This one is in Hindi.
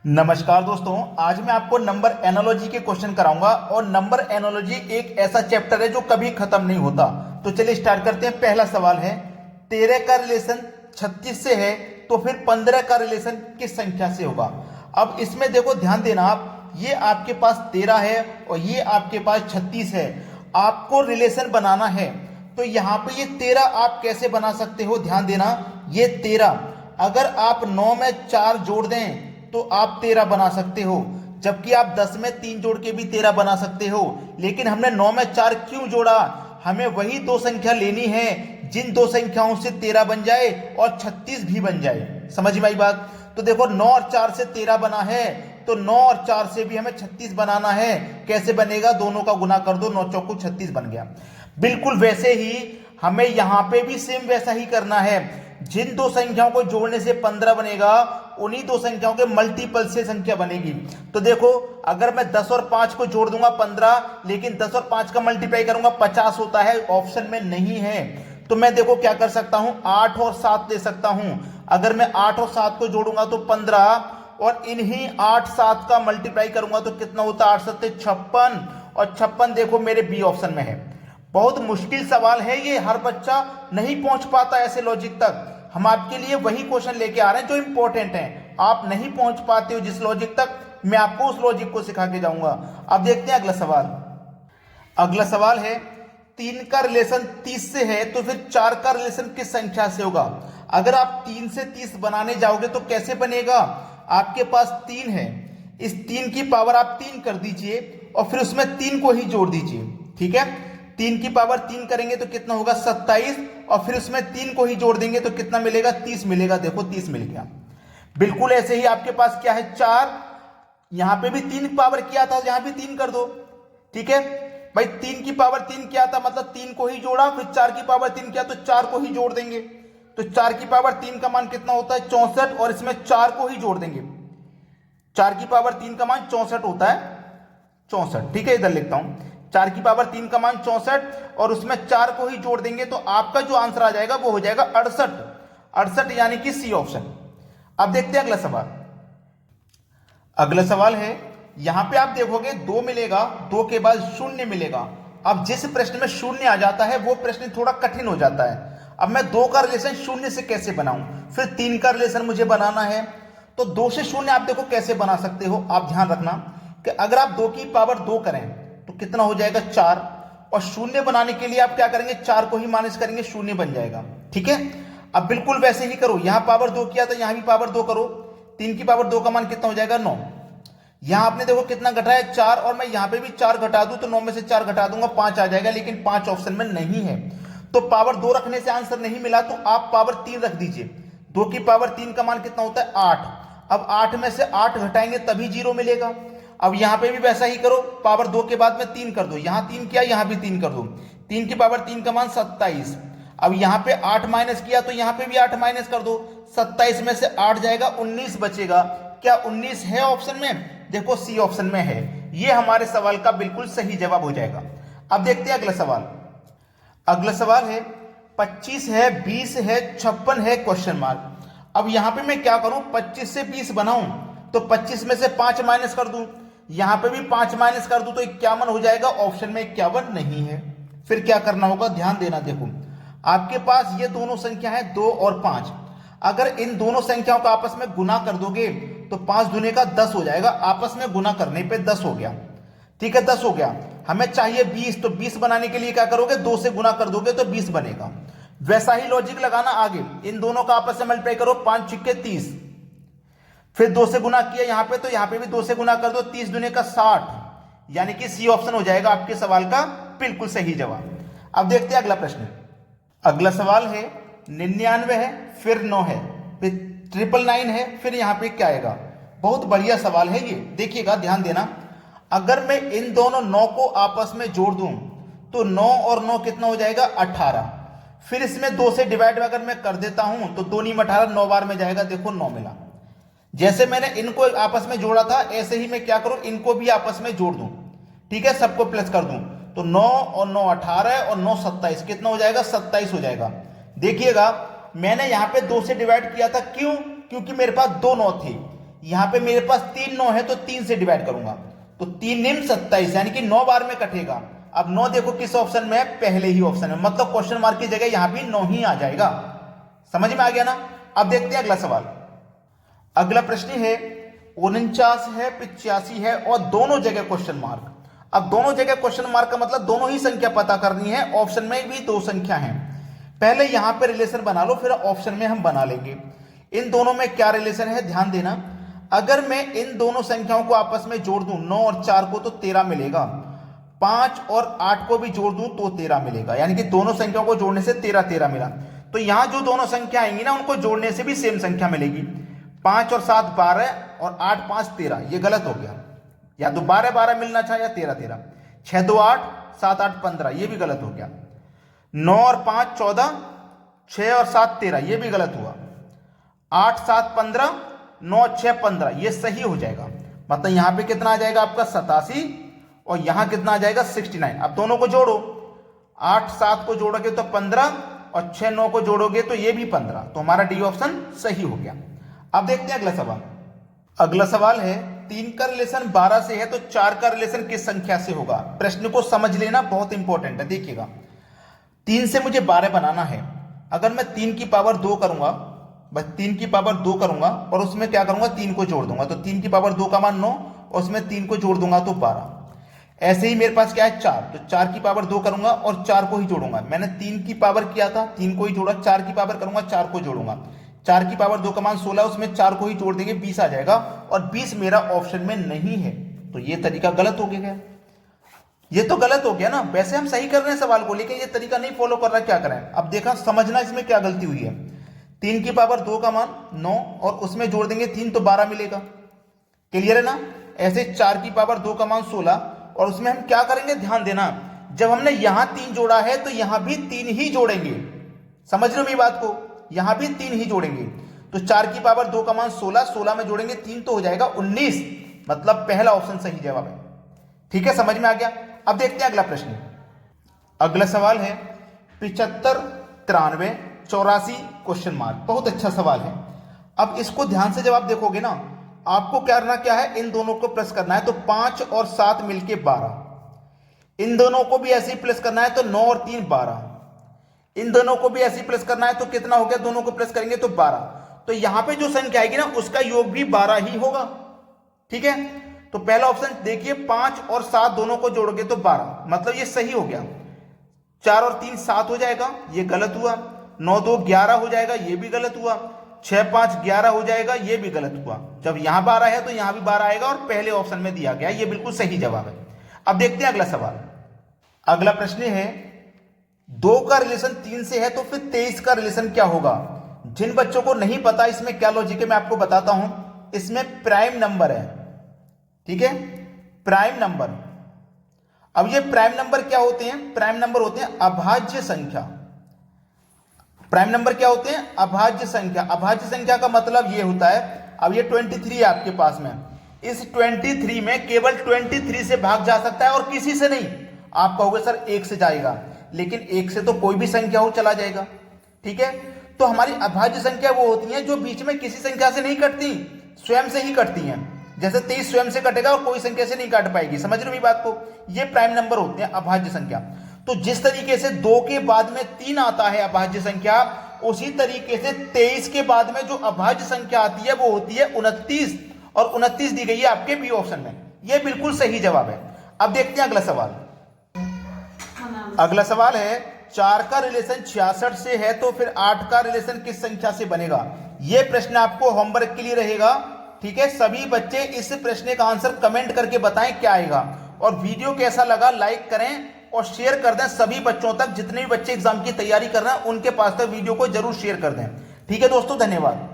नमस्कार दोस्तों, आज मैं आपको नंबर एनालॉजी के क्वेश्चन कराऊंगा और नंबर एनालॉजी एक ऐसा चैप्टर है जो कभी खत्म नहीं होता। तो चलिए स्टार्ट करते हैं। पहला सवाल है, 13 का रिलेशन 36 से है तो फिर 15 का रिलेशन किस संख्या से होगा। अब इसमें देखो, ध्यान देना आप, ये आपके पास 13 है और ये आपके पास 36 है। आपको रिलेशन बनाना है तो यहाँ पे ये 13 आप कैसे बना सकते हो, ध्यान देना। ये 13 अगर आप 9 में 4 जोड़ दें तो आप 13 बना सकते हो, जबकि आप 10 में 3 जोड़ के भी 13 बना सकते हो। लेकिन हमने 9 में 4 क्यों जोड़ा? हमें वही दो संख्या लेनी है जिन दो संख्याओं से 13 बन जाए और 36 भी बन जाए। समझ में आई बात? तो देखो, 9 और 4 से 13 बना है तो 9 और 4 से भी हमें 36 बनाना है। कैसे बनेगा? दोनों का गुना कर दो, 9 चौको 36 बन गया। बिल्कुल वैसे ही हमें यहां पे भी सेम वैसा ही करना है। जिन दो संख्याओं को जोड़ने से 15 बनेगा, उन्हीं दो संख्याओं के मल्टीपल से संख्या बनेगी। तो देखो, अगर मैं 10 और 5 को जोड़ दूंगा 15, लेकिन 10 और 5 का मल्टीप्लाई करूंगा 50 होता है, ऑप्शन में नहीं है। तो मैं देखो क्या कर सकता हूं, 8 और 7 ले सकता हूं। अगर मैं 8 और 7 को जोड़ूंगा तो 15, और इन्हीं 8 7 का मल्टीप्लाई करूंगा तो कितना होता है? 8 7 56, और 56 देखो मेरे बी ऑप्शन में है। बहुत मुश्किल सवाल है ये, हर बच्चा नहीं पहुंच पाता ऐसे लॉजिक तक। हम आपके लिए वही क्वेश्चन लेके आ रहे हैं जो इंपॉर्टेंट है। आप नहीं पहुंच पाते हो जिस लॉजिक तक, मैं आपको उस लॉजिक को सिखा के जाऊंगा। अब देखते हैं अगला सवाल। अगला सवाल है, 3 का रिलेशन 30 से है तो फिर 4 का रिलेशन किस संख्या से होगा। अगर आप 3 से 30 बनाने जाओगे तो कैसे बनेगा? आपके पास 3 है, इस 3 की पावर आप 3 कर दीजिए और फिर उसमें 3 को ही जोड़ दीजिए। ठीक है, 3 की पावर 3 करेंगे तो कितना होगा? 27, और फिर उसमें 3 को ही जोड़ देंगे तो कितना मिलेगा? 30 मिलेगा। देखो 30 मिल गया। बिल्कुल ऐसे ही आपके पास क्या है? 4, यहां पे भी 3 पावर किया था, यहां भी 3 कर दो। ठीक है भाई, 3 की पावर 3 किया था मतलब 3 को ही जोड़ा, फिर 4 की पावर 3 किया तो 4 को ही जोड़ देंगे। तो 4 की पावर 3 का मान कितना होता है? 64, और इसमें 4 को ही जोड़ देंगे। 4 की पावर 3 का मान 64 होता है, 64। ठीक है, इधर लिखता हूं, 4 की पावर 3 का मान 64, और उसमें 4 को ही जोड़ देंगे तो आपका जो आंसर आ जाएगा वो हो जाएगा 68। 68 यानी कि सी ऑप्शन। अब देखते हैं अगला सवाल। अगला सवाल है, यहां पे आप देखोगे 2 मिलेगा, 2 के बाद 0 मिलेगा। अब जिस प्रश्न में 0 आ जाता है वो प्रश्न थोड़ा कठिन हो जाता है। अब मैं 2 का रिलेशन 0 से कैसे बनाऊं? फिर 3 का रिलेशन मुझे बनाना है। तो 2 से 0 आप देखो कैसे बना सकते हो। आप ध्यान रखना कि अगर आप 2 की पावर 2 करें तो कितना हो जाएगा? 4, और 0 बनाने के लिए आप क्या करेंगे? 4 को ही माइनस करेंगे, 0 बन जाएगा। ठीक है, अब बिल्कुल वैसे ही करो। यहां पावर 2 किया तो यहां भी पावर 2 करो। 3 की पावर 2 का मान कितना हो जाएगा? 9। यहां आपने देखो कितना घटाया? 4, और मैं यहां पे भी 4 घटा दूं तो 9 में से 4 घटा दूंगा, 5 आ जाएगा। लेकिन 5 ऑप्शन में नहीं है, तो पावर 2 रखने से आंसर नहीं मिला, तो आप पावर 3 रख दीजिए। 2 की पावर 3 का मान कितना होता है? 8। अब 8 में से 8 घटाएंगे तभी 0 मिलेगा। अब यहां पे भी वैसा ही करो, पावर 2 के बाद में 3 कर दो। यहां 3 किया, यहां भी 3 कर दो। 3 की पावर 3 का मान 27। अब यहां पे 8 माइनस किया तो यहां पे भी 8 माइनस कर दो। 27 में से 8 जाएगा, 19 बचेगा। क्या 19 है ऑप्शन में? देखो सी ऑप्शन में है। ये हमारे सवाल का बिल्कुल सही जवाब हो जाएगा। अब देखते हैं अगला सवाल। अगला सवाल है, 25 है, 20 है, 56 है, क्वेश्चन मार्क। अब यहां पे मैं क्या करूं? 25 से 20 बनाऊं तो 25 में से 5 माइनस कर दूं, यहां पे भी 5 माइनस कर दूं तो 51 हो जाएगा। ऑप्शन में 51 नहीं है। फिर क्या करना होगा? ध्यान देना। देखो, आपके पास ये दोनों संख्या है 2 और 5। अगर इन दोनों संख्याओं का आपस में गुना कर दोगे तो 5 दूने का 10 हो जाएगा। आपस में गुना करने पे 10 हो गया। ठीक है, 10 हो गया। हमें चाहिए 20, तो 20 बनाने के लिए क्या करोगे? 2 से गुना कर दोगे तो 20 बनेगा। वैसा ही लॉजिक लगाना आगे। इन दोनों का आपस में मल्टीप्लाई करो, 5 छिक्के 30, फिर 2 से गुना किया यहां पे तो यहां पे भी 2 से गुना कर दो, 30 दूने का 60, यानी कि सी ऑप्शन हो जाएगा आपके सवाल का बिल्कुल सही जवाब। अब देखते हैं अगला प्रश्न। अगला सवाल है, 99 है, फिर 9 है, फिर 999 है, फिर यहां पे क्या आएगा? बहुत बढ़िया सवाल है ये, देखिएगा, ध्यान देना। अगर मैं इन दोनों 9 को आपस में जोड़ दूं तो 9 और 9 कितना हो जाएगा? 18। फिर इसमें 2 से डिवाइड अगर मैं कर देता हूं तो 2 नी 18, 9 बार में जाएगा। देखो 9 मिला। जैसे मैंने इनको आपस में जोड़ा था ऐसे ही मैं क्या करूं? इनको भी आपस में जोड़ दूं। ठीक है, सबको प्लस कर दूं तो 9 और 9 18 और 9 27, कितना हो जाएगा? 27 हो जाएगा। देखिएगा, मैंने यहां पे 2 से डिवाइड किया था, क्यों? क्योंकि मेरे पास 2 9 थे। यहां पे मेरे पास 3 9 है तो 3 से डिवाइड करूंगा, तो 3 निम 27 यानी कि 9 बार में कटेगा। अब 9 देखो किस ऑप्शन में है, पहले ही ऑप्शन में, मतलब क्वेश्चन मार्क की जगह यहां भी 9 ही आ जाएगा। समझ में आ गया ना। अब देखते हैं अगला सवाल। अगला प्रश्न है 49 है 85 है और दोनों जगह क्वेश्चन मार्क। अब दोनों जगह क्वेश्चन मार्क का मतलब दोनों ही संख्या पता करनी है, ऑप्शन में भी 2 संख्या है। पहले यहां पे रिलेशन बना लो, फिर ऑप्शन में हम बना लेंगे। इन दोनों में क्या रिलेशन है ध्यान देना। अगर मैं इन दोनों संख्याओं को आपस में जोड़ दूं 9 और 4 को तो 13 मिलेगा, 5 और 8 को भी जोड़ दूं तो 13 मिलेगा, यानी कि दोनों संख्याओं को जोड़ने से 13 13 मिला। तो यहां जो दोनों संख्या आएंगी ना उनको जोड़ने से भी सेम संख्या मिलेगी। 5 और 7 12 और 8 5 13, ये गलत हो गया, या तो 12 12 मिलना चाहिए या 13 13। 6 2 8 7 8 15, ये भी गलत हो गया। 9 और 5 14, 6 और 7 13, ये भी गलत हुआ। 8 7 15, 9 6 15, ये सही हो जाएगा। मतलब यहां पे कितना आ जाएगा आपका 87 और यहां कितना आ जाएगा 69। अब दोनों को जोड़ो, 8 7 को जोड़ोगे तो 15 और 6 9 को जोड़ोगे तो ये भी 15, तो हमारा डी ऑप्शन सही हो गया। अब देखते हैं अगला सवाल। अगला सवाल है 3 का रिलेशन 12 से है तो 4 का रिलेशन किस संख्या से होगा। प्रश्न को समझ लेना, बहुत इंपॉर्टेंट है। देखिएगा 3 से मुझे 12 बनाना है। अगर मैं 3 की पावर 2 करूंगा, बस 3 की पावर 2 करूंगा और उसमें क्या करूंगा 3 को जोड़ दूंगा, तो 3 की पावर 2 का मान 9 और उसमें 3 को जोड़ दूंगा तो 12। ऐसे ही मेरे पास क्या है 4, तो 4 की पावर 2 करूंगा और 4 को ही जोड़ूंगा। मैंने 3 की पावर किया था, 3 को ही जोड़ा, 4 की पावर करूंगा 4 को जोड़ूंगा। 4 की पावर 2 का मान 16, उसमें 4 को ही जोड़ देंगे 20 आ जाएगा, और 20 मेरा ऑप्शन में नहीं है, तो ये तरीका गलत हो गया। ये तो गलत हो गया ना। वैसे हम सही कर रहे हैं सवाल को, लेकिन ये तरीका नहीं फॉलो कर रहा, क्या करें। अब देखा, समझना इसमें क्या गलती हुई है। 3 की पावर 2 का मान 9 और उसमें जोड़ देंगे 3 तो 12 मिलेगा, क्लियर है ना। ऐसे 4 की पावर 2 का मान 16 और उसमें हम क्या करेंगे ध्यान देना, जब हमने यहां 3 जोड़ा है तो यहां भी 3 ही जोड़ेंगे। समझ लो मेरी बात को, यहां भी 3 ही जोड़ेंगे। तो 4 की पावर 2 का मान 16, 16 में जोड़ेंगे 3 तो हो जाएगा 19, मतलब पहला ऑप्शन सही जवाब है। ठीक है, समझ में आ गया। अब देखते हैं अगला प्रश्न। अगला सवाल है 75 93 84 क्वेश्चन मार्क। बहुत अच्छा सवाल है। अब इसको ध्यान से जब आप देखोगे ना, आपको करना क्या है, इन दोनों को प्लस करना है, तो 5 और 7 मिलके 12। इन दोनों को भी ऐसे ही प्लस करना है, तो 9 और 3 12। इन दोनों को भी ऐसे ही प्लस करना है, तो कितना हो गया, दोनों को प्लस करेंगे तो 12। तो यहां पे जो संख्या आएगी ना उसका योग भी 12 ही होगा। ठीक है, तो पहला ऑप्शन देखिए, 5 और 7 दोनों को जोड़ोगे तो 12, मतलब ये सही हो गया। 4 और 3 7 हो जाएगा, ये गलत हुआ। 9 2 11 हो जाएगा, ये भी गलत हुआ। 6 5 11 हो जाएगा, ये भी गलत हुआ। जब यहां 12 है तो यहां भी 12 आएगा और पहले ऑप्शन में दिया गया, ये बिल्कुल सही जवाब है। अब देखते हैं अगला सवाल। अगला प्रश्न है 2 का रिलेशन 3 से है तो फिर 23 का रिलेशन क्या होगा। जिन बच्चों को नहीं पता इसमें क्या लॉजिक है मैं आपको बताता हूं। इसमें प्राइम नंबर है, ठीक है, प्राइम नंबर। अब ये प्राइम नंबर क्या होते हैं, प्राइम नंबर होते हैं अभाज्य संख्या। प्राइम नंबर क्या होते हैं, अभाज्य संख्या। अभाज्य संख्या का मतलब ये होता है, अब ये 23 है आपके पास में, इस 23 में केवल 23 से भाग जा सकता है और किसी से नहीं। आप कहोगे सर 1 से जाएगा, लेकिन 1 से तो कोई भी संख्या हो चला जाएगा। ठीक है, तो हमारी अभाज्य संख्या वो होती है जो बीच में किसी संख्या से नहीं कटती, स्वयं से ही कटती हैं। जैसे 23 स्वयं से कटेगा और कोई संख्या से नहीं काट पाएगी। समझ रहे हो मेरी बात को, ये प्राइम नंबर होते हैं अभाज्य संख्या। तो जिस तरीके से 2 के बाद में 3 आता है अभाज्य संख्या, उसी तरीके से 23 के बाद में जो अभाज्य संख्या आती है वो होती है 29, और 29 दी गई है आपके बी ऑप्शन में। ये बिल्कुल सही जवाब है। अब देखते हैं अगला सवाल। अगला सवाल है 4 का रिलेशन 66 से है तो फिर 8 का रिलेशन किस संख्या से बनेगा। यह प्रश्न आपको होमवर्क के लिए रहेगा। ठीक है, सभी बच्चे इस प्रश्न का आंसर कमेंट करके बताएं क्या आएगा, और वीडियो कैसा लगा लाइक करें और शेयर कर दें सभी बच्चों तक। जितने भी बच्चे एग्जाम की तैयारी कर रहे हैं उनके पास तक वीडियो को जरूर शेयर कर दें। ठीक है दोस्तों, धन्यवाद।